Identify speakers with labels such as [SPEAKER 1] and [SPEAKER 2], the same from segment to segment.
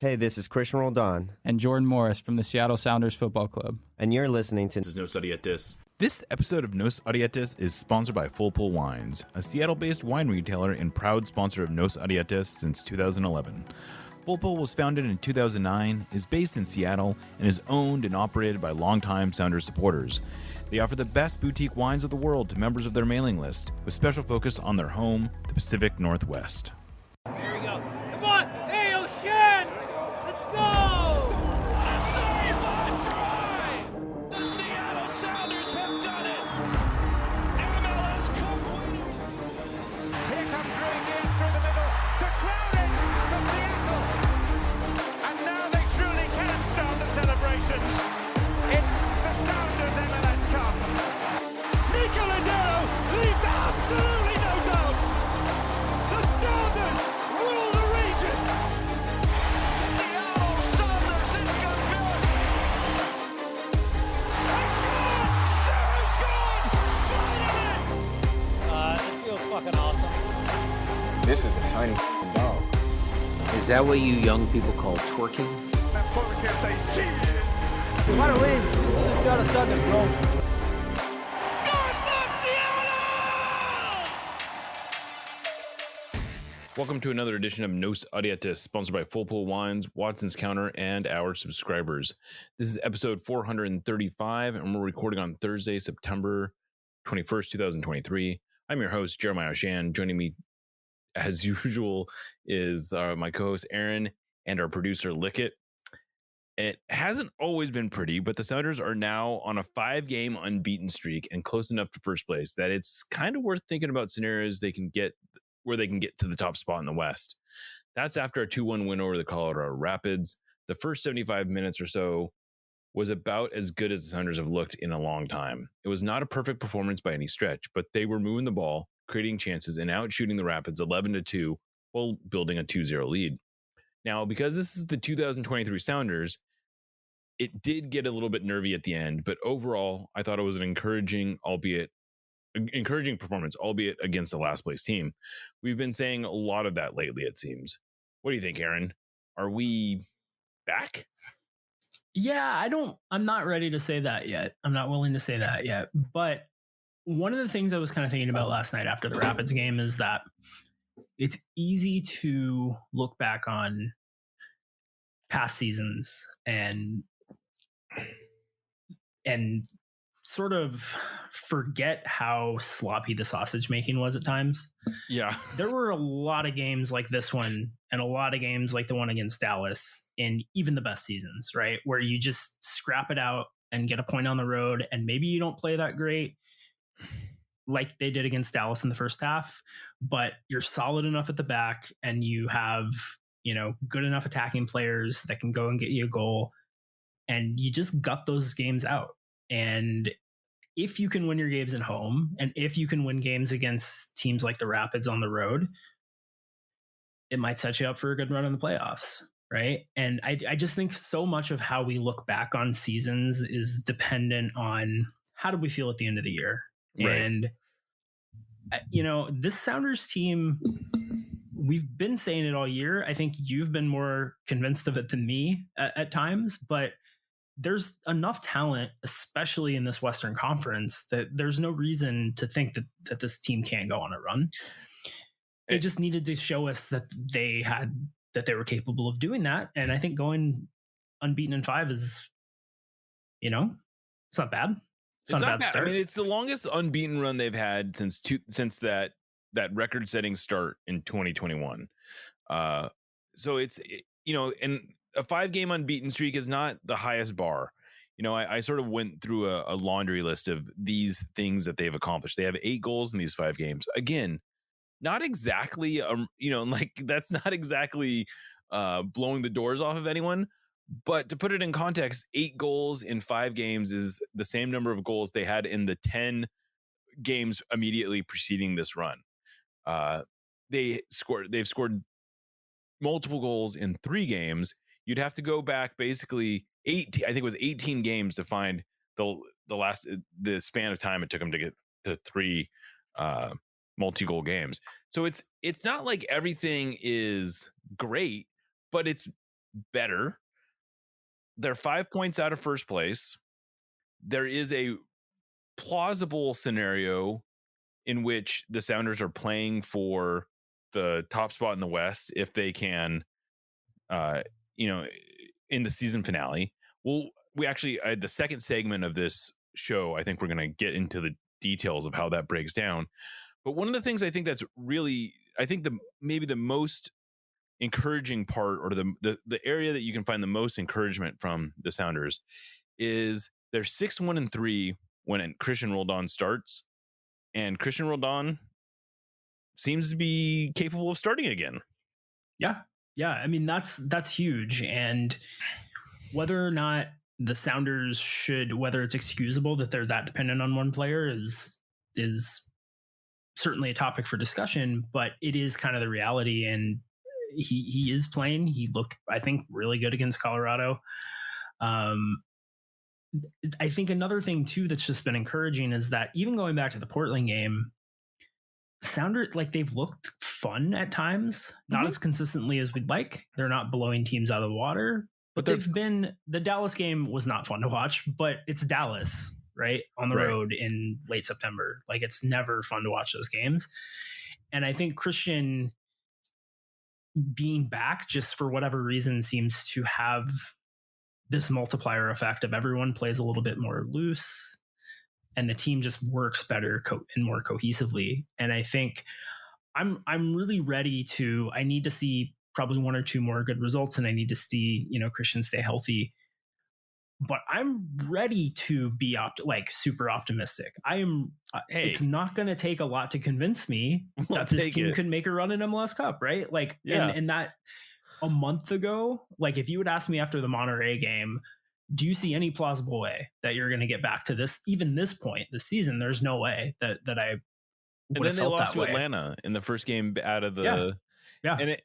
[SPEAKER 1] Hey, this is Christian Roldan.
[SPEAKER 2] And Jordan Morris from the Seattle Sounders Football Club.
[SPEAKER 1] And you're listening to
[SPEAKER 3] This is Nos Odietis. This episode of Nos Odietis is sponsored by Full Pull Wines, a Seattle-based wine retailer and proud sponsor of Nos Odietis since 2011. Full Pull was founded in 2009, is based in Seattle, and is owned and operated by longtime Sounders supporters. They offer the best boutique wines of the world to members of their mailing list, with special focus on their home, the Pacific Northwest.
[SPEAKER 4] Here we go. Come on! Hey, O'Shan! Let's go!
[SPEAKER 5] A sideline fry! The Seattle Sounders have done it! MLS Cup winners!
[SPEAKER 6] Here comes Ray Gibbs through the middle to crown it for Seattle! And now they truly can start the celebrations. It's the Sounders MLS Cup.
[SPEAKER 5] Nicola Dero leaves absolutely no doubt! The Sounders rule the region!
[SPEAKER 6] Seattle Sounders is going to
[SPEAKER 5] They've scored! They've scored! Finally!
[SPEAKER 4] This feels fucking awesome.
[SPEAKER 7] This is a tiny dog.
[SPEAKER 8] Is that what you young people call twerking?
[SPEAKER 6] That Porter says cheated.
[SPEAKER 4] You want to win? This is the Seattle Sounders, bro.
[SPEAKER 3] Welcome to another edition of Nos Odietis, sponsored by Full Pull Wines, Watson's Counter, and our subscribers. This is episode 435, and we're recording on Thursday, September 21st, 2023. I'm your host, Jeremiah O'Shan. Joining me, as usual, is my co-host, Aaron, and our producer, Lickett. It hasn't always been pretty, but the Sounders are now on a 5-game unbeaten streak and close enough to first place that it's kind of worth thinking about scenarios where they can get to the top spot in the West. That's after a 2-1 win over the Colorado Rapids. The first 75 minutes or so was about as good as the Sounders have looked in a long time. It was not a perfect performance by any stretch, but they were moving the ball, creating chances, and out shooting the Rapids 11-2 while building a 2-0 lead. Now, because this is the 2023 Sounders, it did get a little bit nervy at the end, but overall, I thought it was an encouraging performance, albeit against the last place team. We've been saying a lot of that lately, it seems. What do you think, Aaron? Are we back?
[SPEAKER 9] Yeah, I'm not ready to say that yet. I'm not willing to say that yet. But one of the things I was kind of thinking about last night after the Rapids game is that it's easy to look back on past seasons and sort of forget how sloppy the sausage making was at times.
[SPEAKER 3] Yeah.
[SPEAKER 9] There were a lot of games like this one and a lot of games like the one against Dallas in even the best seasons, right? Where you just scrap it out and get a point on the road, and maybe you don't play that great like they did against Dallas in the first half, but you're solid enough at the back and you have, good enough attacking players that can go and get you a goal, and you just gut those games out. And if you can win your games at home, and if you can win games against teams like the Rapids on the road, it might set you up for a good run in the playoffs, right? And I just think so much of how we look back on seasons is dependent on how do we feel at the end of the year. Right. And, this Sounders team, we've been saying it all year. I think you've been more convinced of it than me at times, but there's enough talent, especially in this Western Conference, that there's no reason to think that this team can't go on a run. They just needed to show us that they were capable of doing that. And I think going unbeaten in 5 is, it's not bad. It's not a bad start.
[SPEAKER 3] I mean, it's the longest unbeaten run they've had since that record-setting start in 2021. So it's, and a 5-game unbeaten streak is not the highest bar. I sort of went through a laundry list of these things that they've accomplished. They have 8 goals in these 5 games. Again, not exactly, that's not exactly blowing the doors off of anyone. But to put it in context, 8 goals in 5 games is the same number of goals they had in the 10 games immediately preceding this run. They've scored multiple goals in 3 games. You'd have to go back basically 18. I think it was 18 games to find the span of time it took them to get to 3 multi-goal games. So it's not like everything is great, but it's better. They're 5 points out of first place. There is a plausible scenario in which the Sounders are playing for the top spot in the West if they can, in the season finale. Well, we actually, the second segment of this show, I think we're going to get into the details of how that breaks down. But one of the things I think that's really, I think maybe the most encouraging part, or the area that you can find the most encouragement from the Sounders, is they're 6-1-3 when Christian Roldan starts, and Christian Roldan seems to be capable of starting again.
[SPEAKER 9] Yeah. I mean, that's huge. And whether or not the Sounders should, whether it's excusable that they're that dependent on one player is certainly a topic for discussion, but it is kind of the reality. And he is playing. He looked, I think, really good against Colorado. I think another thing too that's just been encouraging is that even going back to the Portland game, Sounders, like, they've looked fun at times, not as consistently as we'd like. They're not blowing teams out of the water, but they've been. The Dallas game was not fun to watch, but it's Dallas, right, on the road in late September. Like, it's never fun to watch those games. And I think Christian being back, just for whatever reason, seems to have this multiplier effect of everyone plays a little bit more loose and the team just works better and more cohesively. And I think I'm really ready to, I need to see probably one or two more good results, and I need to see, Christian stay healthy. But I'm ready to be super optimistic. I am. It's not going to take a lot to convince me that this team could make a run in MLS Cup, right? Like, and that a month ago, like, if you would ask me after the Monterrey game, do you see any plausible way that you're going to get back to this point this season? There's no way that I would have felt that way. And then they lost to
[SPEAKER 3] Atlanta in the first game out of the I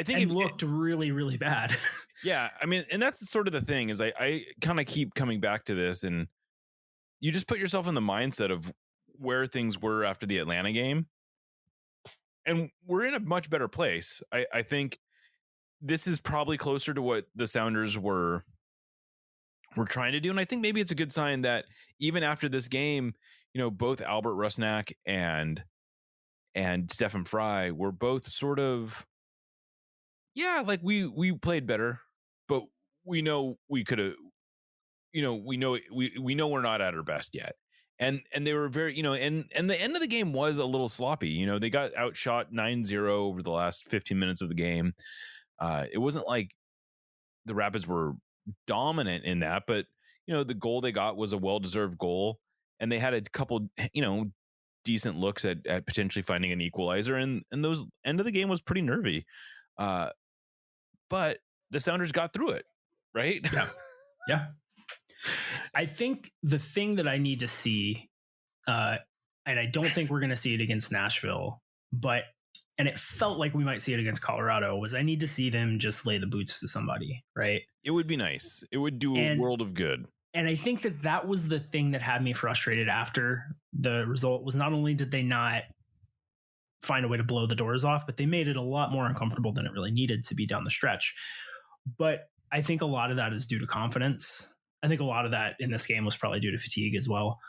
[SPEAKER 3] think
[SPEAKER 9] it looked really, really bad.
[SPEAKER 3] Yeah, I mean, and that's sort of the thing is I kind of keep coming back to this, and you just put yourself in the mindset of where things were after the Atlanta game, and we're in a much better place. I think this is probably closer to what the Sounders were trying to do, and I think maybe it's a good sign that even after this game, both Albert Rusnak and Stephen Fry were both sort of, like we played better, but we know we could have, we know we're not at our best yet. And they were very, and the end of the game was a little sloppy. They got outshot 9-0 over the last 15 minutes of the game. It wasn't like the Rapids were dominant in that, but, the goal they got was a well-deserved goal. And they had a couple, decent looks at potentially finding an equalizer. And those end of the game was pretty nervy. But the Sounders got through it, right?
[SPEAKER 9] Yeah. I think the thing that I need to see, and I don't think we're going to see it against Nashville, and it felt like we might see it against Colorado, was I need to see them just lay the boots to somebody, right?
[SPEAKER 3] It would be nice. It would do a world of good.
[SPEAKER 9] And I think that was the thing that had me frustrated after the result, was not only did they not find a way to blow the doors off, but they made it a lot more uncomfortable than it really needed to be down the stretch. But I think a lot of that is due to confidence. I think a lot of that in this game was probably due to fatigue as well.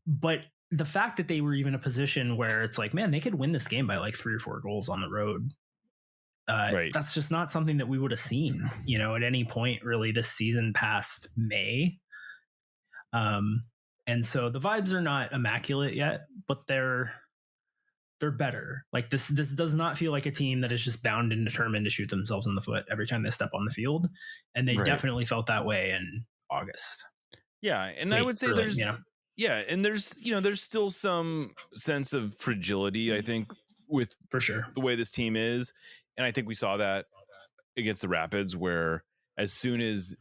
[SPEAKER 9] But the fact that they were even in a position where it's like, man, they could win this game by like 3 or 4 goals on the road. That's just not something that we would have seen, at any point really this season past May. And so the vibes are not immaculate yet, but they're better. Like, this does not feel like a team that is just bound and determined to shoot themselves in the foot every time they step on the field. And they definitely felt that way in August.
[SPEAKER 3] Yeah. And I would say there's still some sense of fragility, I think, with
[SPEAKER 9] for sure
[SPEAKER 3] the way this team is. And I think we saw that against the Rapids, where as soon as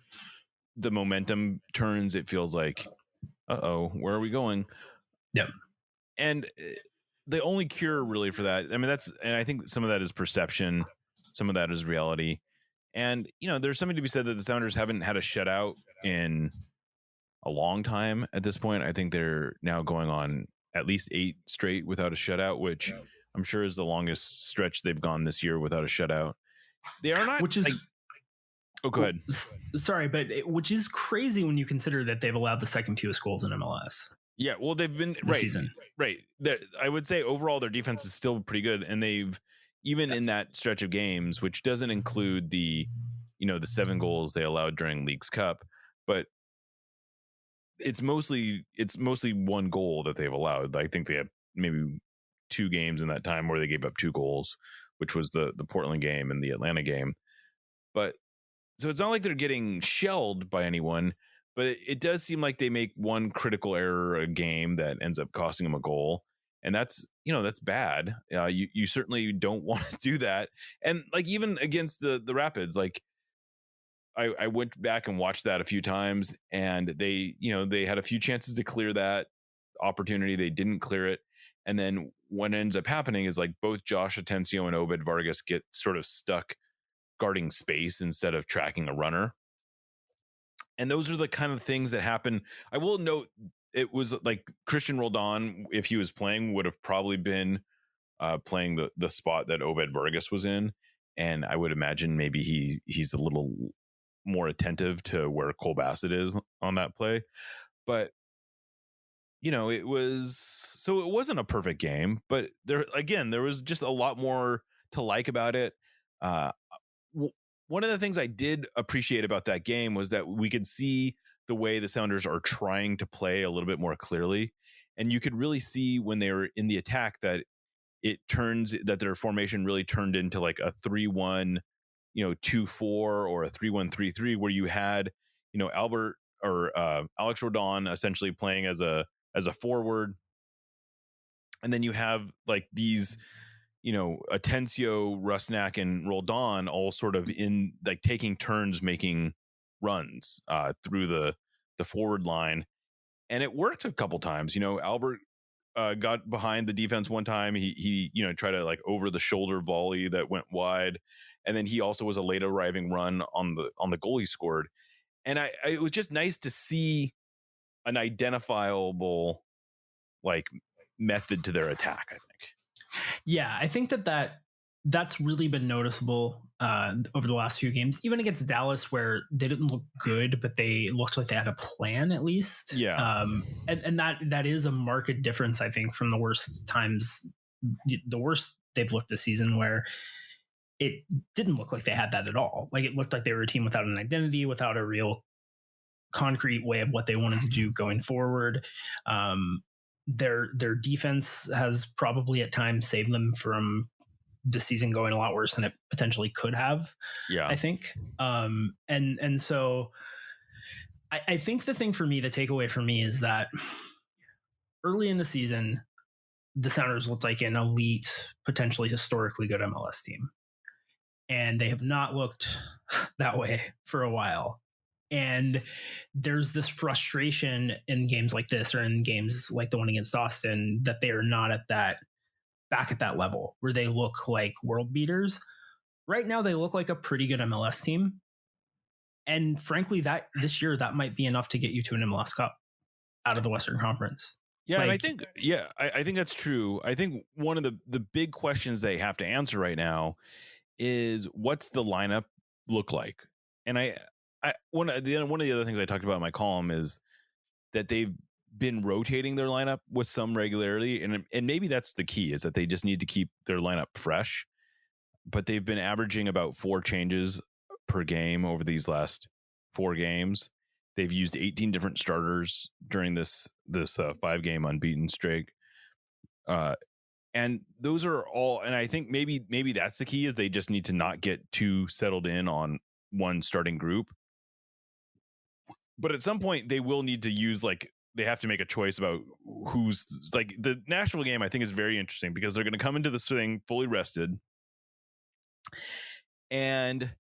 [SPEAKER 3] the momentum turns, it feels like, where are we going?
[SPEAKER 9] Yep.
[SPEAKER 3] And the only cure really for that, I mean, and I think some of that is perception, some of that is reality. And, there's something to be said that the Sounders haven't had a shutout in a long time at this point. I think they're now going on at least 8 straight without a shutout, which I'm sure is the longest stretch they've gone this year without a shutout. They are not,
[SPEAKER 9] which is
[SPEAKER 3] go ahead.
[SPEAKER 9] Sorry, but which is crazy when you consider that they've allowed the second fewest goals in MLS.
[SPEAKER 3] Yeah, well, they've been
[SPEAKER 9] this season.
[SPEAKER 3] Right. I would say overall their defense is still pretty good, and they've even in that stretch of games, which doesn't include the 7 goals they allowed during Leagues Cup, but it's mostly 1 goal that they've allowed. I think they have maybe 2 games in that time where they gave up 2 goals, which was the Portland game and the Atlanta game. But so it's not like they're getting shelled by anyone, but it does seem like they make one critical error a game that ends up costing them a goal. And that's bad. You certainly don't want to do that. And like even against the Rapids, like I went back and watched that a few times, and they had a few chances to clear that opportunity. They didn't clear it. And then what ends up happening is like both Josh Atencio and Obed Vargas get sort of stuck guarding space instead of tracking a runner. And those are the kind of things that happen. I will note it was like Christian Roldan, if he was playing, would have probably been playing the spot that Obed Vargas was in. And I would imagine maybe he's a little more attentive to where Cole Bassett is on that play. But it wasn't a perfect game, but there was just a lot more to like about it. One of the things I did appreciate about that game was that we could see the way the Sounders are trying to play a little bit more clearly. And you could really see when they were in the attack that that their formation really turned into like a 3-1, 2-4 or a 3-1-3-3, where you had, Albert or Alex Rodon essentially playing as a forward. And then you have like these, Atencio, Rusnak, and Roldan all sort of in like taking turns making runs through the forward line. And it worked a couple times. Albert got behind the defense one time. He tried to like over the shoulder volley that went wide. And then he also was a late arriving run on the goal he scored. And it was just nice to see an identifiable like method to their attack, I think.
[SPEAKER 9] Yeah, I think that's really been noticeable over the last few games, even against Dallas, where they didn't look good, but they looked like they had a plan at least.
[SPEAKER 3] Yeah.
[SPEAKER 9] And that is a marked difference, I think, from the worst they've looked this season, where it didn't look like they had that at all. Like it looked like they were a team without an identity, without a real concrete way of what they wanted to do going forward. Their defense has probably at times saved them from the season going a lot worse than it potentially could have.
[SPEAKER 3] Yeah,
[SPEAKER 9] I think. And so I think the takeaway for me is that early in the season, the Sounders looked like an elite, potentially historically good MLS team. And they have not looked that way for a while. And there's this frustration in games like this, or in games like the one against Austin, that they are not back at that level where they look like world beaters. Right now, they look like a pretty good MLS team. And frankly, that this year, that might be enough to get you to an MLS Cup out of the Western Conference.
[SPEAKER 3] Yeah, and I think, I think that's true. I think one of the big questions they have to answer right now is, what's the lineup look like? And one of the other things I talked about in my column is that they've been rotating their lineup with some regularity, and maybe that's the key, is that they just need to keep their lineup fresh. But they've been averaging about 4 changes per game over these last 4 games. They've used 18 different starters during this 5-game unbeaten streak. And those are all, and I think maybe that's the key, is they just need to not get too settled in on one starting group. But at some point they will need to use, like, they have to make a choice about who's, like, the Nashville game I think is very interesting, because they're going to come into this thing fully rested and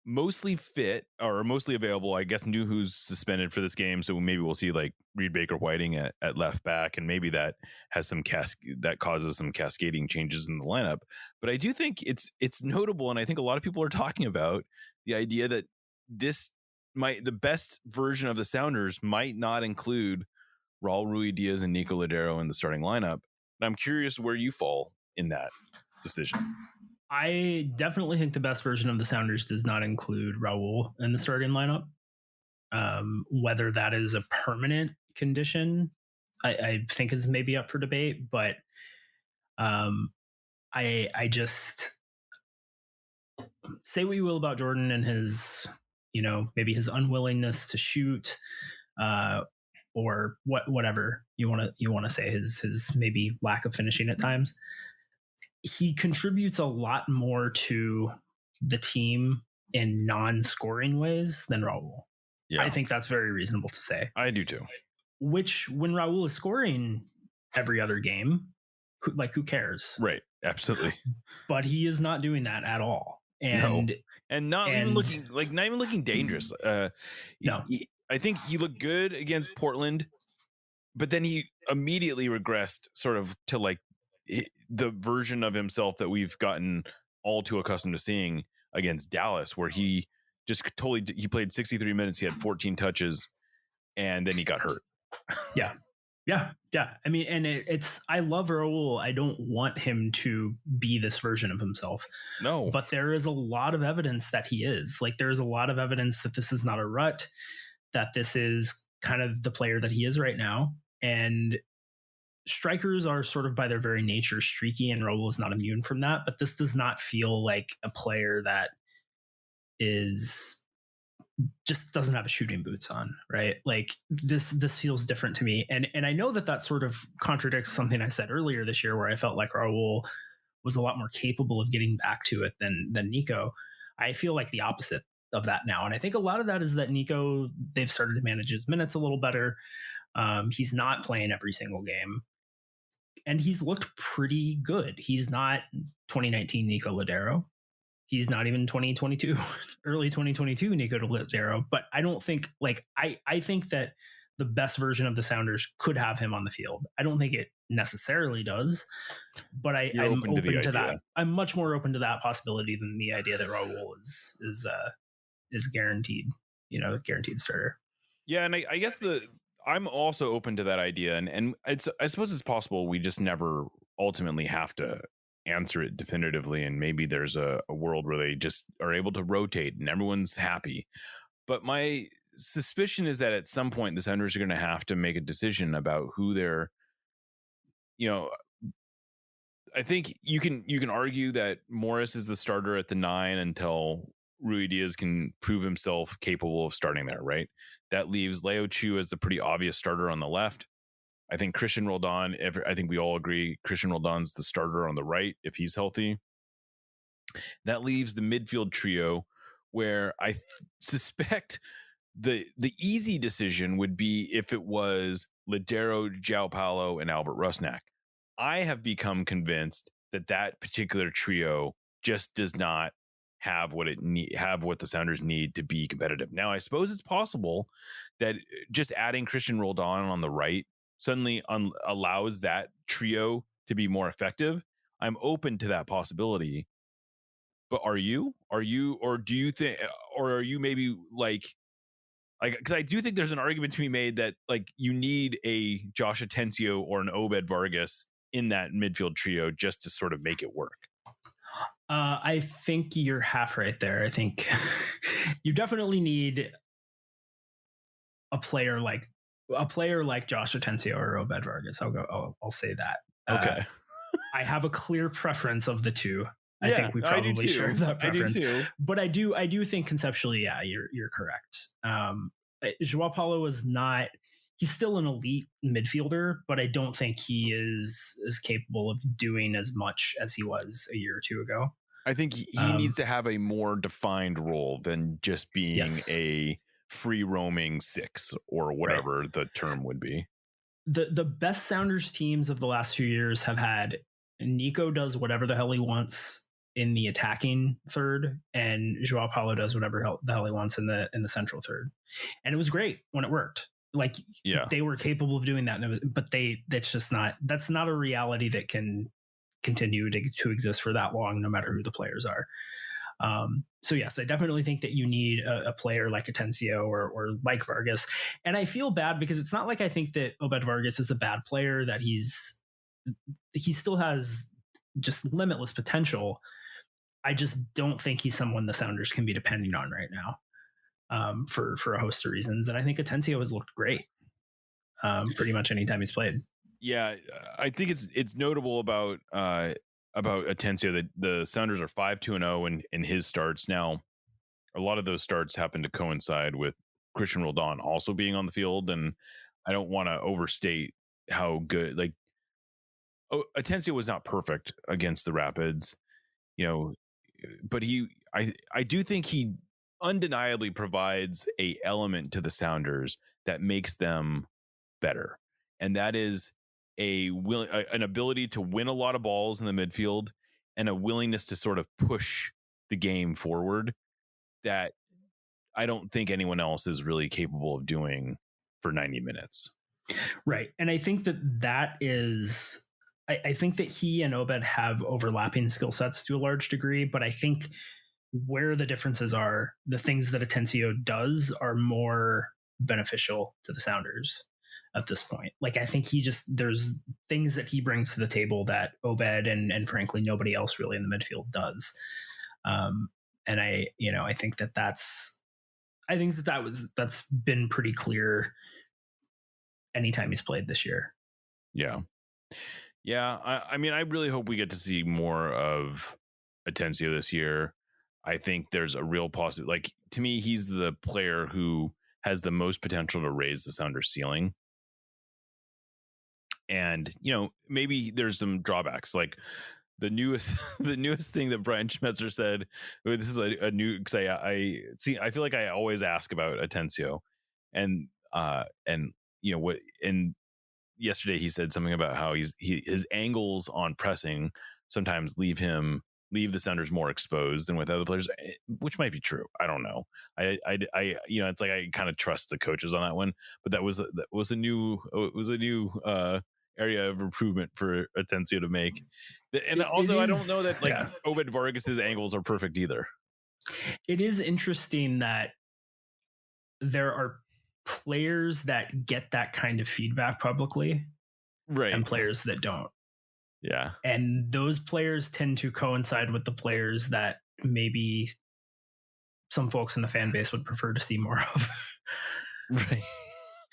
[SPEAKER 3] mostly fit, or mostly available. I guess Nuhu's suspended for this game, so maybe we'll see like Reed Baker Whiting at left back, and maybe that has that causes some cascading changes in the lineup. But I do think it's notable, and I think a lot of people are talking about the idea that the best version of the Sounders might not include Raul Ruidiaz and Nico Ladero in the starting lineup. And I'm curious where you fall in that decision.
[SPEAKER 9] I definitely think the best version of the Sounders does not include Raul in the starting lineup. Whether that is a permanent condition, I think is maybe up for debate. But I just say what you will about Jordan and his, maybe his unwillingness to shoot, or whatever you want to say, his maybe lack of finishing at times. He contributes a lot more to the team in non-scoring ways than Raul.
[SPEAKER 3] Yeah.
[SPEAKER 9] I think that's very reasonable to say.
[SPEAKER 3] I do too.
[SPEAKER 9] Which, when Raul is scoring every other game, who cares?
[SPEAKER 3] Right. Absolutely.
[SPEAKER 9] But he is not doing that at all. And
[SPEAKER 3] not even looking dangerous.
[SPEAKER 9] No.
[SPEAKER 3] I think he looked good against Portland, but then he immediately regressed sort of to like the version of himself that we've gotten all too accustomed to seeing against Dallas, where he just he played 63 minutes, he had 14 touches, and then he got hurt.
[SPEAKER 9] Yeah. I mean, and I love Raul. I don't want him to be this version of himself.
[SPEAKER 3] No.
[SPEAKER 9] But there is a lot of evidence that he is. Like, there's a lot of evidence that this is not a rut, that this is kind of the player that he is right now. And strikers are sort of by their very nature streaky, and Raul is not immune from that. But this does not feel like a player that just doesn't have a shooting boots on, right? Like this feels different to me. And I know that sort of contradicts something I said earlier this year, where I felt like Raul was a lot more capable of getting back to it than Nico. I feel like the opposite of that now. And I think a lot of that is that Nico, they've started to manage his minutes a little better. He's not playing every single game, and he's looked pretty good. He's not 2019 Nico Ladero. He's not even 2022, early 2022 Nico Ladero. But I don't think, I think that the best version of the Sounders could have him on the field. I don't think it necessarily does, but I'm open to that. I'm much more open to that possibility than the idea that Raul is guaranteed, guaranteed starter.
[SPEAKER 3] Yeah, and I guess I'm also open to that idea, and I suppose it's possible we just never ultimately have to answer it definitively, and maybe there's a world where they just are able to rotate and everyone's happy. But my suspicion is that at some point the Sounders are going to have to make a decision about who they're, I think you can argue that Morris is the starter at the 9 until Rui Diaz can prove himself capable of starting there, right? That leaves Leo Chu as the pretty obvious starter on the left. I think Christian Roldan, I think we all agree Christian Roldan's the starter on the right if he's healthy. That leaves the midfield trio, where I suspect the easy decision would be if it was Ladero, João Paulo, and Albert Rusnak. I have become convinced that particular trio just does not have what the Sounders need to be competitive. Now, I suppose it's possible that just adding Christian Roldan on the right suddenly allows that trio to be more effective. I'm open to that possibility. But are you, or do you think, or are you maybe like, because I do think there's an argument to be made that like you need a Josh Atencio or an Obed Vargas in that midfield trio just to sort of make it work.
[SPEAKER 9] I think you're half right there. I think you definitely need a player like Josh Atencio or Obed Vargas. I'll say that.
[SPEAKER 3] Okay.
[SPEAKER 9] I have a clear preference of the two. I think we probably share that preference. But I do think conceptually, yeah, you're correct. João Paulo is not. He's still an elite midfielder, but I don't think he is capable of doing as much as he was a year or two ago.
[SPEAKER 3] I think he needs to have a more defined role than just being a free roaming 6 or whatever the term would be.
[SPEAKER 9] The best Sounders teams of the last few years have had Nico does whatever the hell he wants in the attacking third, and João Paulo does whatever the hell he wants in the central third. And it was great when it worked. Like, they were capable of doing that, but that's not a reality that can continue to exist for that long, no matter who the players are. So yes, I definitely think that you need a player like Atencio or like Vargas. And I feel bad because it's not like I think that Obed Vargas is a bad player, that he still has just limitless potential. I just don't think he's someone the Sounders can be depending on right now, for a host of reasons. And I think Atencio has looked great pretty much anytime he's played.
[SPEAKER 3] Yeah, I think it's notable about Atencio that the Sounders are 5-2-0 in his starts. Now, a lot of those starts happen to coincide with Christian Roldan also being on the field, and I don't want to overstate how good. Like, Atencio was not perfect against the Rapids, but I do think he undeniably provides a element to the Sounders that makes them better, and that is an ability to win a lot of balls in the midfield and a willingness to sort of push the game forward that I don't think anyone else is really capable of doing for 90 minutes.
[SPEAKER 9] Right. And I think that is, I think that he and Obed have overlapping skill sets to a large degree, but I think where the differences are, the things that Atencio does are more beneficial to the Sounders at this point. Like, I think there's things that he brings to the table that Obed and frankly nobody else really in the midfield does. And I think that's been pretty clear anytime he's played this year.
[SPEAKER 3] Yeah. I mean, I really hope we get to see more of Atencio this year. I think there's a real possibility. Like, to me, he's the player who has the most potential to raise the Sounders ceiling. And, maybe there's some drawbacks. Like, the newest thing that Brian Schmetzer said, this is a new, because I feel like I always ask about Atencio, and yesterday he said something about how his angles on pressing sometimes leave the Sounders more exposed than with other players, which might be true. I don't know. It's like I kind of trust the coaches on that one, but that was a new area of improvement for Atencio to make. And also, I don't know that Obed Vargas's angles are perfect either.
[SPEAKER 9] It is interesting that there are players that get that kind of feedback publicly,
[SPEAKER 3] right,
[SPEAKER 9] and players that don't.
[SPEAKER 3] Yeah.
[SPEAKER 9] And those players tend to coincide with the players that maybe some folks in the fan base would prefer to see more of.
[SPEAKER 3] Right.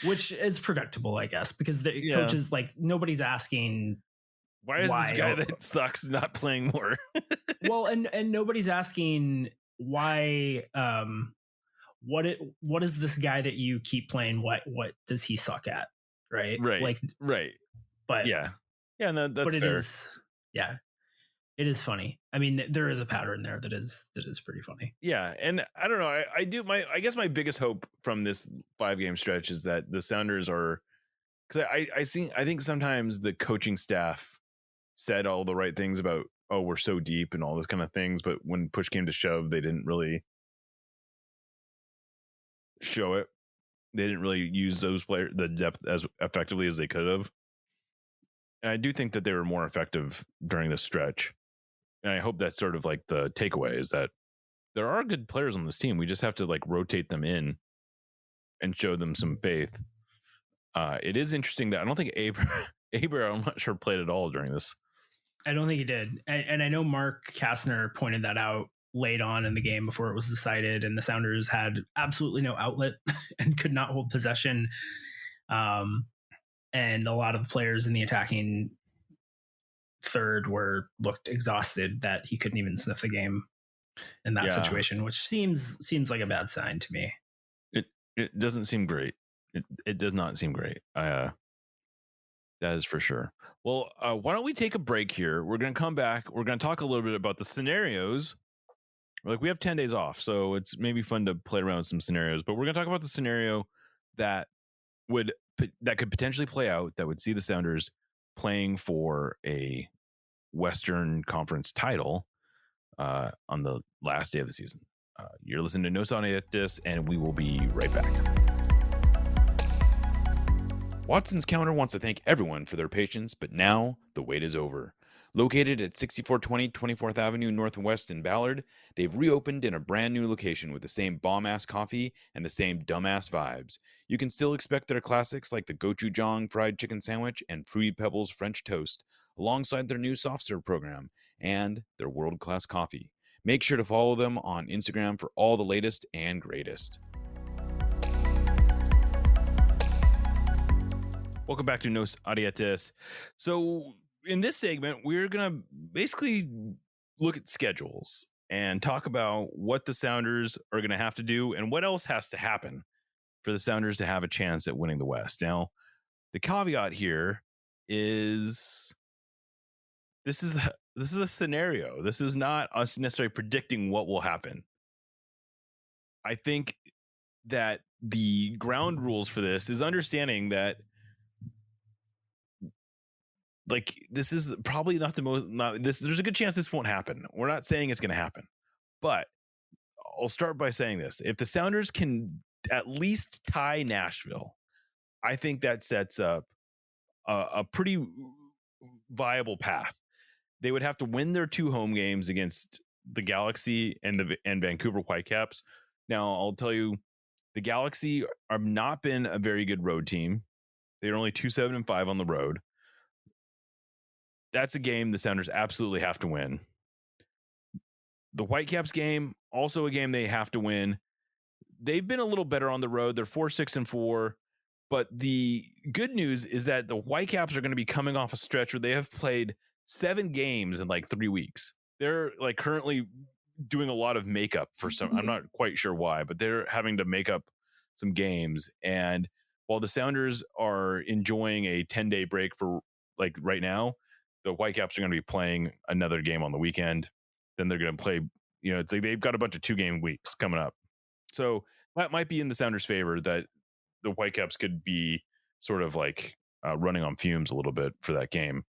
[SPEAKER 9] Which is predictable, I guess, because the coaches, like, nobody's asking
[SPEAKER 3] why is this guy that sucks not playing more?
[SPEAKER 9] Well, and nobody's asking why. What is this guy that you keep playing? What does he suck at? Right.
[SPEAKER 3] Right.
[SPEAKER 9] But
[SPEAKER 3] no, that's fair.
[SPEAKER 9] It is funny. I mean, there is a pattern there that is pretty funny.
[SPEAKER 3] Yeah, and I don't know. I guess my biggest hope from this 5-game stretch is that the Sounders are, because I think sometimes the coaching staff said all the right things about, oh, we're so deep and all this kind of things, but when push came to shove, they didn't really show it. They didn't really use the depth as effectively as they could have. And I do think that they were more effective during this stretch. And I hope that's sort of like the takeaway, is that there are good players on this team. We just have to like rotate them in and show them some faith. It is interesting that I don't think Aber, I'm not sure, played at all during this.
[SPEAKER 9] I don't think he did. And I know Mark Kastner pointed that out late on in the game before it was decided, and the Sounders had absolutely no outlet and could not hold possession. And a lot of the players in the attacking third looked exhausted, that he couldn't even sniff the game in that situation, which seems like a bad sign to me.
[SPEAKER 3] It doesn't seem great. It does not seem great. That is for sure. Well, why don't we take a break here? We're going to come back. We're going to talk a little bit about the scenarios. Like, we have 10 days off, so it's maybe fun to play around with some scenarios, but we're going to talk about the scenario that could potentially play out, that would see the Sounders playing for a Western Conference title on the last day of the season. You're listening to No Soniatis, and we will be right back. Watson's Counter wants to thank everyone for their patience, but now the wait is over. Located at 6420 24th Avenue Northwest in Ballard, they've reopened in a brand new location with the same bomb-ass coffee and the same dumbass vibes. You can still expect their classics like the gochujang fried chicken sandwich and Fruity Pebbles French toast, alongside their new soft serve program and their world-class coffee. Make sure to follow them on Instagram for all the latest and greatest. Welcome back to Nos Audietis. So in this segment, we're going to basically look at schedules and talk about what the Sounders are going to have to do and what else has to happen for the Sounders to have a chance at winning the West. Now, the caveat here is this is a scenario. This is not us necessarily predicting what will happen. I think that the ground rules for this is understanding that like this is probably not the most there's a good chance this won't happen. We're not saying it's going to happen. But I'll start by saying this. If the Sounders can at least tie Nashville, I think that sets up a pretty viable path. They would have to win their 2 home games against the Galaxy and Vancouver Whitecaps. Now, I'll tell you, the Galaxy have not been a very good road team. They're only 2-7-5 on the road. That's a game the Sounders absolutely have to win. The Whitecaps game, also a game they have to win. They've been a little better on the road. They're 4-6-4. But the good news is that the Whitecaps are going to be coming off a stretch where they have played 7 games in like 3 weeks. They're like currently doing a lot of makeup for some. I'm not quite sure why, but they're having to make up some games. And while the Sounders are enjoying a 10-day break for like right now, the Whitecaps are going to be playing another game on the weekend. Then they're going to play, it's like they've got a bunch of 2-game weeks coming up. So that might be in the Sounders' favor that the Whitecaps could be sort of like running on fumes a little bit for that game.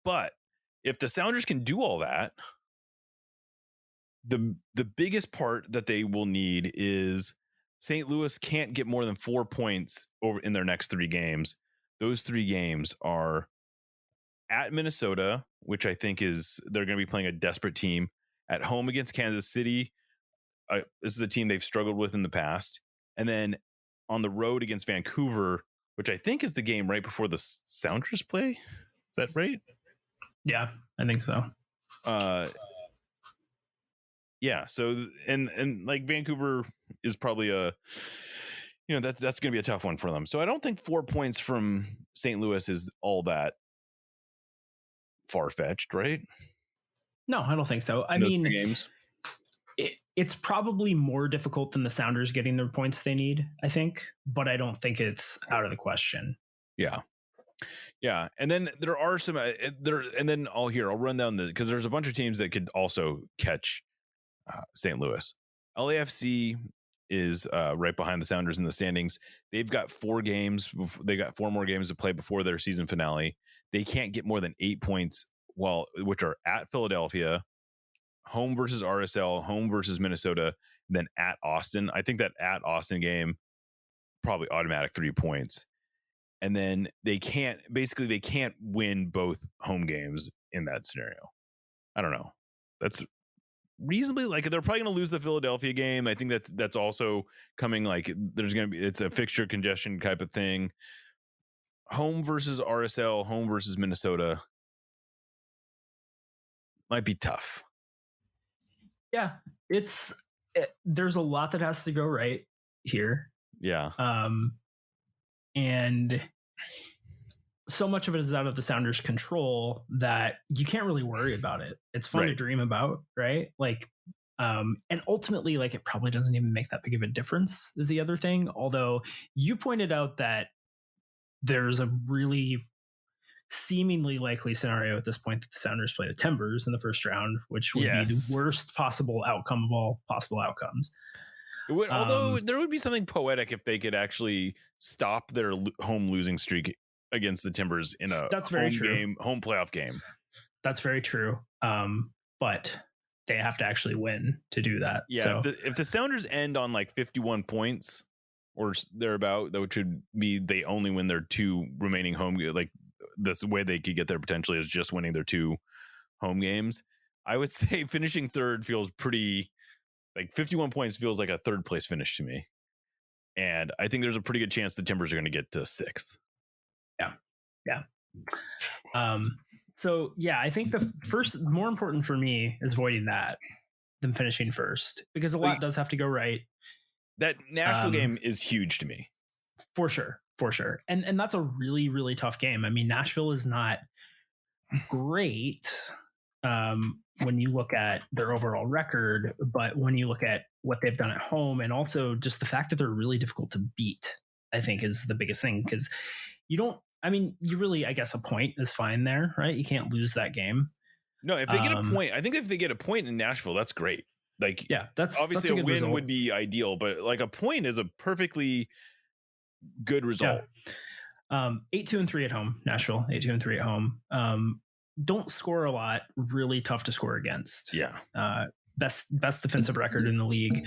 [SPEAKER 3] But if the Sounders can do all that, the biggest part that they will need is St. Louis can't get more than 4 points over in their next 3 games. Those 3 games are at Minnesota, which I think is they're going to be playing a desperate team, at home against Kansas City. This is a team they've struggled with in the past. And then on the road against Vancouver, which I think is the game right before the Sounders play. Is that right?
[SPEAKER 9] Yeah, I think so.
[SPEAKER 3] Yeah. So, and like Vancouver is probably that's going to be a tough one for them. So I don't think 4 points from St. Louis is all that far-fetched, right?
[SPEAKER 9] No, I don't think so. I mean, games. It's probably more difficult than the Sounders getting the points they need, I think, but I don't think it's out of the question.
[SPEAKER 3] Yeah. Yeah. And then there are some and then I'll run down because there's a bunch of teams that could also catch St. Louis. LAFC is right behind the Sounders in the standings. They've got 4 games. They got 4 more games to play before their season finale. They can't get more than 8 points, which are at Philadelphia, home versus RSL, home versus Minnesota, then at Austin. I think that at Austin game, probably automatic 3 points. And then they can't win both home games in that scenario. I don't know. That's reasonably they're probably going to lose the Philadelphia game. I think that's also coming. Like there's going to be, it's a fixture congestion type of thing. Home versus RSL, home versus Minnesota might be tough.
[SPEAKER 9] Yeah, there's a lot that has to go right here.
[SPEAKER 3] Yeah.
[SPEAKER 9] And so much of it is out of the Sounders' control that you can't really worry about it. It's fun to dream about, right? And ultimately, it probably doesn't even make that big of a difference is the other thing. Although you pointed out that there's a really seemingly likely scenario at this point that the Sounders play the Timbers in the first round, which would be the worst possible outcome of all possible outcomes.
[SPEAKER 3] Although there would be something poetic if they could actually stop their home losing streak against the Timbers in a home playoff game.
[SPEAKER 9] That's very true. But they have to actually win to do that.
[SPEAKER 3] Yeah. So. If the Sounders end on 51 points or thereabout, that should be they only win their 2 remaining home. The way they could get there potentially is just winning their 2 home games. I would say finishing third feels pretty 51 points feels like a third place finish to me. And I think there's a pretty good chance the Timbers are going to get to 6th.
[SPEAKER 9] Yeah. Yeah. So yeah, I think the first more important for me is avoiding that. them finishing first, because a lot does have to go right.
[SPEAKER 3] That Nashville game is huge to me.
[SPEAKER 9] For sure. And that's a really, really tough game. I mean, Nashville is not great when you look at their overall record, but when you look at what they've done at home, and also just the fact that they're really difficult to beat, I think is the biggest thing, because you really, I guess a point is fine there, right? You can't lose that game.
[SPEAKER 3] No, if they get a point, I think if they get a point in Nashville, that's great. Like,
[SPEAKER 9] yeah, that's
[SPEAKER 3] obviously
[SPEAKER 9] that's
[SPEAKER 3] a win
[SPEAKER 9] result.
[SPEAKER 3] would be ideal, but like a point is a perfectly good result.
[SPEAKER 9] Yeah. 8-2-3 at home, Nashville. 8-2-3 at home. Don't score a lot. Really tough to score against.
[SPEAKER 3] Yeah.
[SPEAKER 9] Best defensive record in the league.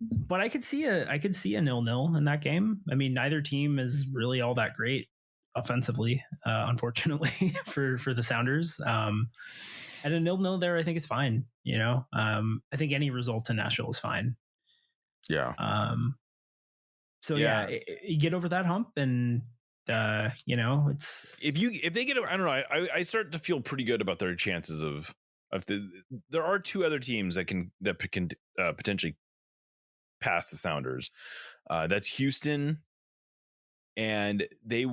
[SPEAKER 9] But I could see a 0-0 in that game. I mean, neither team is really all that great offensively, unfortunately for the Sounders. And a 0-0 there, I think, is fine. I think any result in Nashville is fine.
[SPEAKER 3] Yeah.
[SPEAKER 9] So you get over that hump, and it's
[SPEAKER 3] if they get, I don't know. I start to feel pretty good about their chances of there are two other teams that can potentially pass the Sounders. That's Houston, and they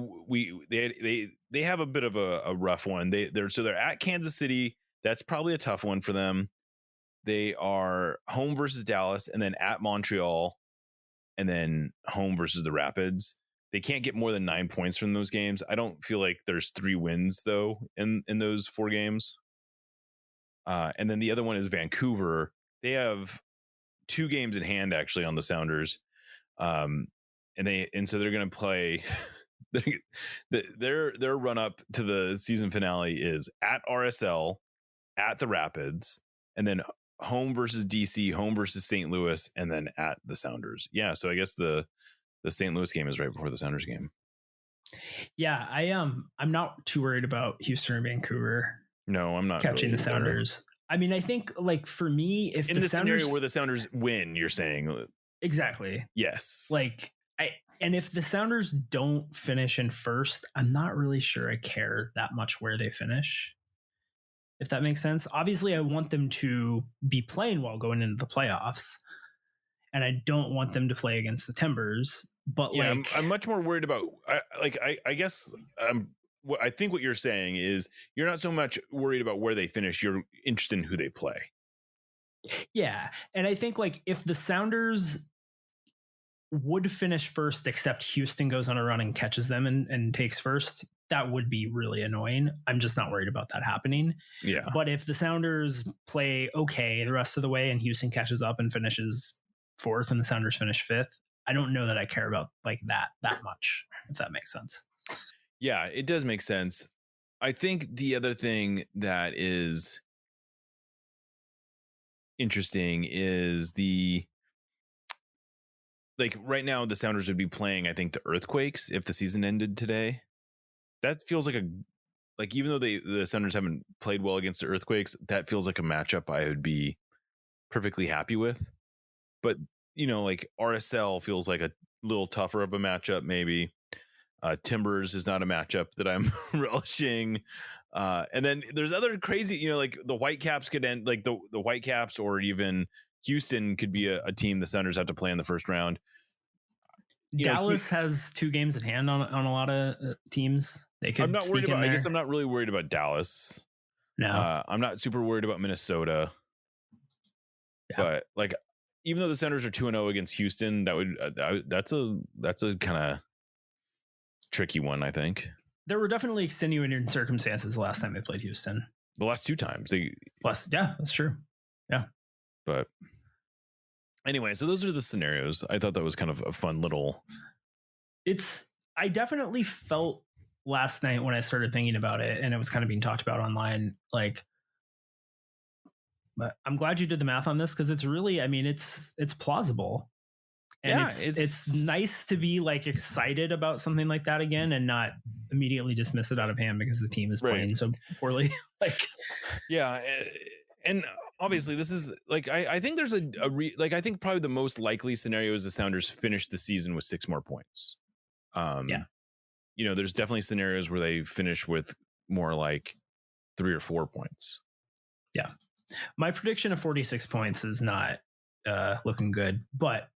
[SPEAKER 3] have a bit of a rough one. They're at Kansas City. That's probably a tough one for them. They are home versus Dallas, and then at Montreal, and then home versus the Rapids. They can't get more than 9 points from those games. I don't feel like there's 3 wins though in those 4 games. And then the other one is Vancouver. They have 2 games in hand actually on the Sounders. And so they're going to play their run up to the season finale is at RSL, at the Rapids, and then home versus DC, home versus St. Louis, and then at the Sounders. Yeah, so I guess the St. Louis game is right before the Sounders game.
[SPEAKER 9] Yeah, I'm not too worried about Houston or Vancouver.
[SPEAKER 3] No, I'm not
[SPEAKER 9] catching
[SPEAKER 3] really
[SPEAKER 9] the Sounders. I mean, I think like for me, if
[SPEAKER 3] in the scenario where the Sounders win, you're saying
[SPEAKER 9] exactly.
[SPEAKER 3] Yes.
[SPEAKER 9] And if the Sounders don't finish in first, I'm not really sure I care that much where they finish. If that makes sense. Obviously, I want them to be playing well going into the playoffs, and I don't want them to play against the Timbers. But
[SPEAKER 3] yeah, I'm much more worried about. I guess I think what you're saying is you're not so much worried about where they finish. You're interested in who they play.
[SPEAKER 9] Yeah, and I think like if the Sounders would finish first, except Houston goes on a run and catches them and takes first, that would be really annoying. I'm just not worried about that happening.
[SPEAKER 3] Yeah.
[SPEAKER 9] But if the Sounders play okay the rest of the way and Houston catches up and finishes fourth and the Sounders finish fifth, I don't know that I care about like that much, if that makes sense.
[SPEAKER 3] Yeah, it does make sense. I think the other thing that is interesting is right now the Sounders would be playing, I think, the Earthquakes if the season ended today. That feels like even though the Sounders haven't played well against the Earthquakes, that feels like a matchup I would be perfectly happy with. But like RSL feels like a little tougher of a matchup maybe. Timbers is not a matchup that I'm relishing. And then there's other crazy, like the Whitecaps could end, like the Whitecaps or even Houston could be a team the Sounders have to play in the first round.
[SPEAKER 9] Dallas has 2 games at hand on a lot of teams. They could.
[SPEAKER 3] I'm not worried about. I guess I'm not really worried about Dallas.
[SPEAKER 9] No,
[SPEAKER 3] I'm not super worried about Minnesota. Yeah. But even though the Sounders are 2-0 against Houston, that's a kind of tricky one. I think
[SPEAKER 9] there were definitely extenuating circumstances the last time they played Houston.
[SPEAKER 3] The last 2 times.
[SPEAKER 9] Yeah, that's true. Yeah,
[SPEAKER 3] but. Anyway, so those are the scenarios. I thought that was kind of a fun little.
[SPEAKER 9] I definitely felt last night when I started thinking about it, and it was kind of being talked about online. But I'm glad you did the math on this because it's really, I mean, it's plausible, and
[SPEAKER 3] yeah,
[SPEAKER 9] it's nice to be like excited about something like that again and not immediately dismiss it out of hand because the team is playing so poorly.
[SPEAKER 3] Yeah. And obviously this is I think there's I think probably the most likely scenario is the Sounders finish the season with 6 more points. There's definitely scenarios where they finish with more like 3 or 4 points.
[SPEAKER 9] Yeah. My prediction of 46 points is not looking good, but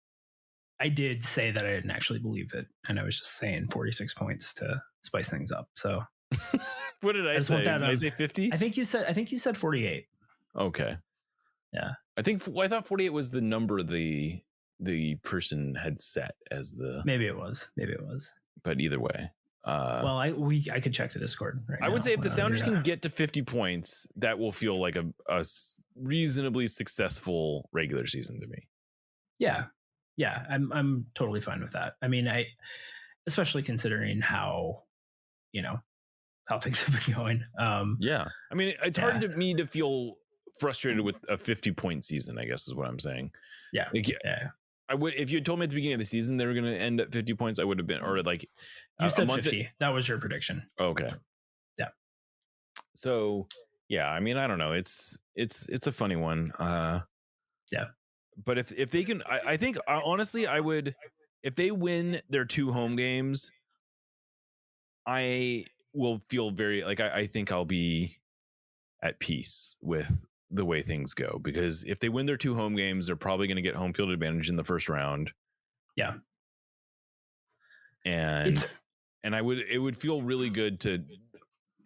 [SPEAKER 9] I did say that I didn't actually believe it, and I was just saying 46 points to spice things up. So
[SPEAKER 3] What did I
[SPEAKER 9] just
[SPEAKER 3] say?
[SPEAKER 9] want that
[SPEAKER 3] Did I say 50?
[SPEAKER 9] I think you said 48.
[SPEAKER 3] Okay.
[SPEAKER 9] Yeah.
[SPEAKER 3] I thought 48 was the number the person had set as the.
[SPEAKER 9] Maybe it was.
[SPEAKER 3] But either way.
[SPEAKER 9] Well, I could check the Discord right now.
[SPEAKER 3] I would say if the
[SPEAKER 9] when I
[SPEAKER 3] Sounders
[SPEAKER 9] do that.
[SPEAKER 3] can get to 50 points, that will feel like a reasonably successful regular season to me.
[SPEAKER 9] Yeah. I'm totally fine with that. I mean, especially considering how things have been going.
[SPEAKER 3] Yeah. I mean, it's hard to me to feel frustrated with a 50-point season, I guess is what I'm saying.
[SPEAKER 9] Yeah.
[SPEAKER 3] Like,
[SPEAKER 9] Yeah.
[SPEAKER 3] I would, if you had told me at the beginning of the season they were going to end at 50 points, I would have been, or like
[SPEAKER 9] You said 50. That was your prediction.
[SPEAKER 3] Okay.
[SPEAKER 9] Yeah.
[SPEAKER 3] So yeah, I mean, I don't know. It's a funny one.
[SPEAKER 9] Yeah.
[SPEAKER 3] But if they can, I think honestly, I would, if they win their 2 home games, I will feel very like I think I'll be at peace with the way things go, because if they win their 2 home games, they're probably going to get home field advantage in the first round.
[SPEAKER 9] Yeah.
[SPEAKER 3] And it would feel really good to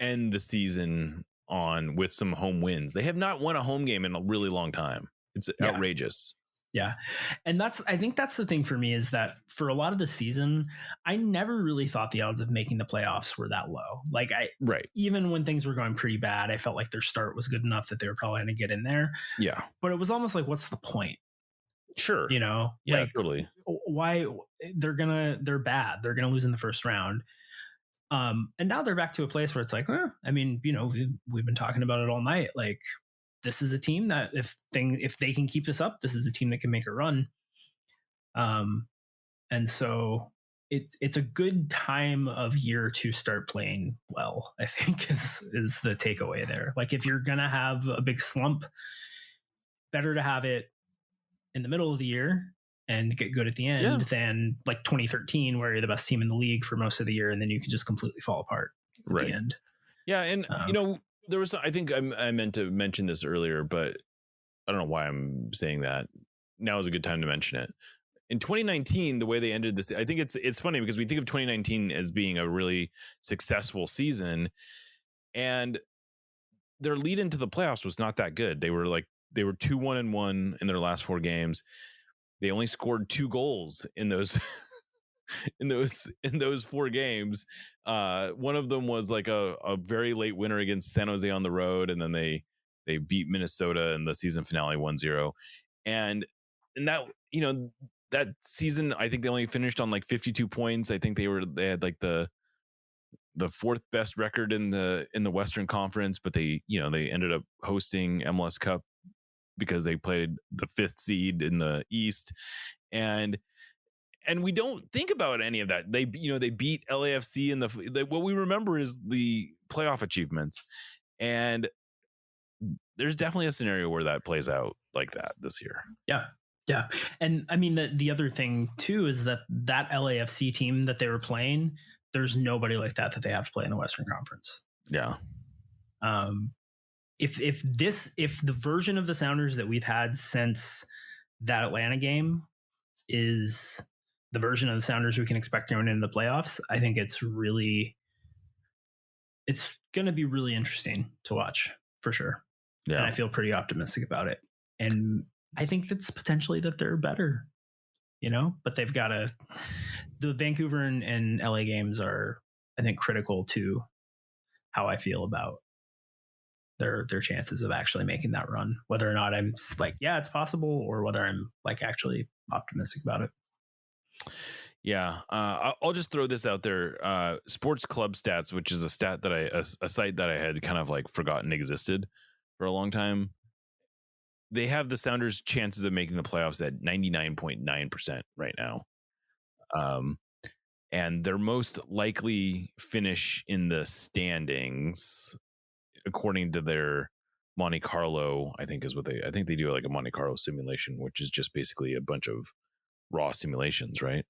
[SPEAKER 3] end the season on with some home wins. They have not won a home game in a really long time. It's outrageous.
[SPEAKER 9] Yeah. And I think that's the thing for me, is that for a lot of the season, I never really thought the odds of making the playoffs were that low. Like even when things were going pretty bad, I felt like their start was good enough that they were probably going to get in there.
[SPEAKER 3] Yeah.
[SPEAKER 9] But it was almost like, what's the point?
[SPEAKER 3] Sure.
[SPEAKER 9] Yeah,
[SPEAKER 3] like, totally.
[SPEAKER 9] Why they're bad. They're going to lose in the first round. And now they're back to a place where it's like, I mean, we've been talking about it all night. Like, this is a team that if they can keep this up, this is a team that can make a run. And so it's a good time of year to start playing well, I think is the takeaway there. Like, if you're going to have a big slump, better to have it in the middle of the year and get good at the end than like 2013, where you're the best team in the league for most of the year and then you can just completely fall apart at the end.
[SPEAKER 3] Yeah. And there was, I think I meant to mention this earlier, but I don't know why I'm saying that. Now is a good time to mention it. In 2019, the way they ended this, I think it's funny because we think of 2019 as being a really successful season, and their lead into the playoffs was not that good. They were 2-1-1 in their last 4 games. They only scored 2 goals in those in those 4 games. One of them was like a very late winner against San Jose on the road, and then they beat Minnesota in the season finale 1-0. And that, that season, I think they only finished on like 52 points. I think they had like the 4th best record in the Western Conference, but they ended up hosting MLS Cup because they played the 5th seed in the East. And we don't think about any of that. They beat LAFC in what we remember is the playoff achievements. And there's definitely a scenario where that plays out like that this year.
[SPEAKER 9] Yeah. Yeah. And I mean, the other thing too is that LAFC team that they were playing, there's nobody like that they have to play in the Western Conference.
[SPEAKER 3] Yeah.
[SPEAKER 9] If the version of the Sounders that we've had since that Atlanta game is the version of the Sounders we can expect going into the playoffs, I think it's going to be really interesting to watch for sure. Yeah. And I feel pretty optimistic about it. And I think that's potentially that they're better, but they've got the Vancouver and LA games are, I think, critical to how I feel about their chances of actually making that run, whether or not I'm like, yeah, it's possible, or whether I'm like actually optimistic about it.
[SPEAKER 3] Yeah. I'll just throw this out there. Sports Club Stats, which is a site that I had kind of like forgotten existed for a long time. They have the Sounders' chances of making the playoffs at 99.9% right now. And their most likely finish in the standings, according to their Monte Carlo, I think they do like a Monte Carlo simulation, which is just basically a bunch of raw simulations, right?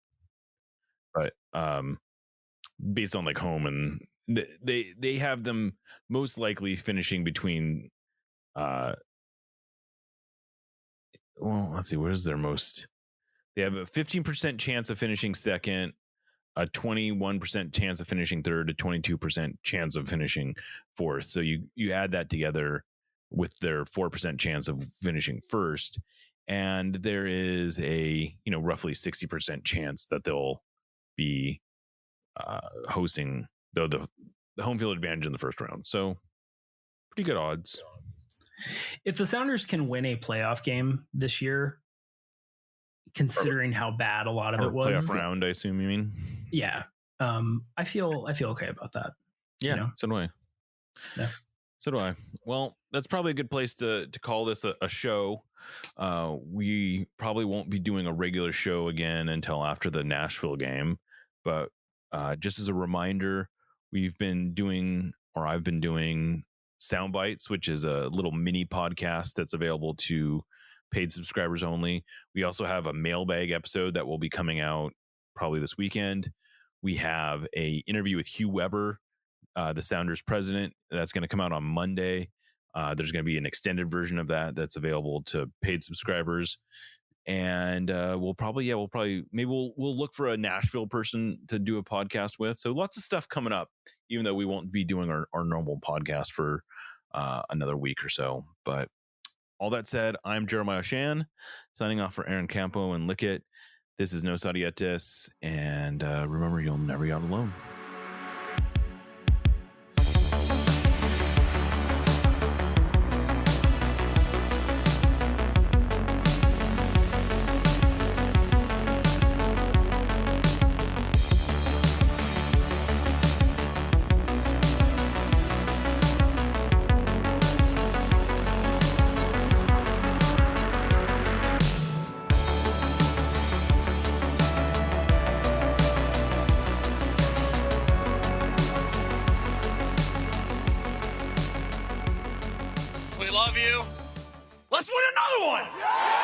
[SPEAKER 3] But based on like home, and they have them most likely finishing between well, let's see, what is their most? They have a 15% chance of finishing second, a 21% chance of finishing third, a 22% chance of finishing fourth. So you add that together with their 4% chance of finishing first, and there is a roughly 60% chance that they'll be hosting the home field advantage in the first round. So pretty good odds.
[SPEAKER 9] If the Sounders can win a playoff game this year, considering how bad a lot of it was,
[SPEAKER 3] playoff round, I assume you mean?
[SPEAKER 9] Yeah. I feel okay about that.
[SPEAKER 3] Yeah, so do I.
[SPEAKER 9] Yeah.
[SPEAKER 3] So do I. Well, that's probably a good place to call this a show. We probably won't be doing a regular show again until after the Nashville game. But just as a reminder, I've been doing Sound Bites, which is a little mini podcast that's available to paid subscribers only. We also have a mailbag episode that will be coming out probably this weekend. We have a interview with Hugh Weber, the Sounders president, that's going to come out on Monday. There's going to be an extended version of that's available to paid subscribers. And we'll look for a Nashville person to do a podcast with. So lots of stuff coming up, even though we won't be doing our normal podcast for another week or so. But all that said, I'm Jeremiah Shan, signing off for Aaron Campo and Lickett. This is Nos Audietis, and remember, you'll never be out alone.
[SPEAKER 5] We love you. Let's win another one.